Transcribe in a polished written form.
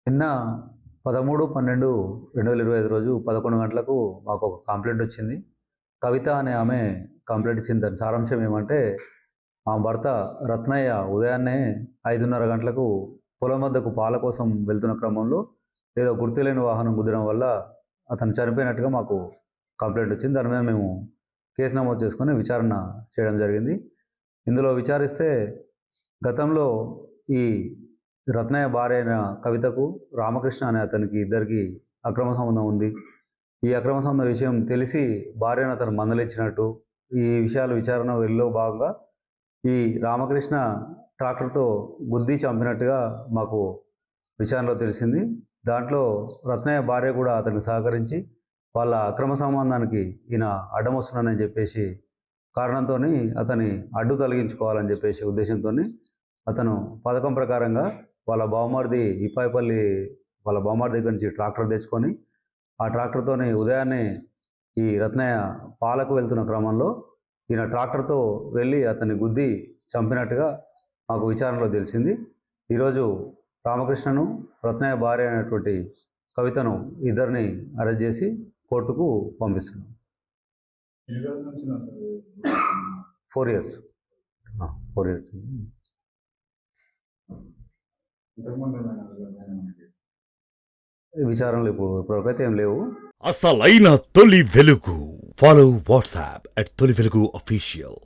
నిన్న 13/12/2025 రోజు 11 గంటలకు మాకు ఒక కంప్లైంట్ వచ్చింది. కవిత అనే ఆమె కంప్లైంట్ ఇచ్చింది. దాని సారాంశం ఏమంటే, ఆమె భర్త రత్నయ్య ఉదయాన్నే 5:30 గంటలకు పొలం వద్దకు పాల కోసం వెళ్తున్న క్రమంలో ఏదో గుర్తులేని వాహనం గుద్దడం వల్ల అతను చనిపోయినట్టుగా మాకు కంప్లైంట్ వచ్చింది. దాని మీద మేము కేసు నమోదు చేసుకొని విచారణ చేయడం జరిగింది. ఇందులో విచారిస్తే గతంలో ఈ రత్నయ్య భార్య అయిన కవితకు రామకృష్ణ అనే అతనికి ఇద్దరికి అక్రమ సంబంధం ఉంది. ఈ అక్రమ సంబంధం విషయం తెలిసి భార్యను అతను మందలించినట్టు, ఈ విషయాలు విచారణ వెళ్ళలో భాగంగా ఈ రామకృష్ణ ట్రాక్టర్తో గుద్ది చంపినట్టుగా మాకు విచారణలో తెలిసింది. దాంట్లో రత్నయ్య భార్య కూడా అతనికి సహకరించి వాళ్ళ అక్రమ సంబంధానికి ఈయన అడ్డం వస్తున్నానని చెప్పేసి కారణంతో అతని అడ్డు తొలగించుకోవాలని చెప్పేసి ఉద్దేశంతో అతను పథకం ప్రకారంగా వాళ్ళ బావమరిది ఇప్పాయిపల్లి వాళ్ళ బావమరిది దగ్గర నుంచి ట్రాక్టర్ తెచ్చుకొని ఆ ట్రాక్టర్తోని ఉదయాన్నే ఈ రత్నయ్య పాలకు వెళ్తున్న క్రమంలో ఈయన ట్రాక్టర్తో వెళ్ళి అతన్ని గుద్ది చంపినట్టుగా మాకు విచారణలో తెలిసింది. ఈరోజు రామకృష్ణను, రత్నయ్య భార్య అయినటువంటి కవితను ఇద్దరిని అరెస్ట్ చేసి కోర్టుకు పంపిస్తున్నాం. 4 ఇయర్స్ 4 ఇయర్స్ విచారణలు ఇప్పటివరకైతే ఏం లేవు. అసలైన తొలి వెలుగు. ఫాలో వాట్సాప్ @తొలి వెలుగు అఫీషియల్.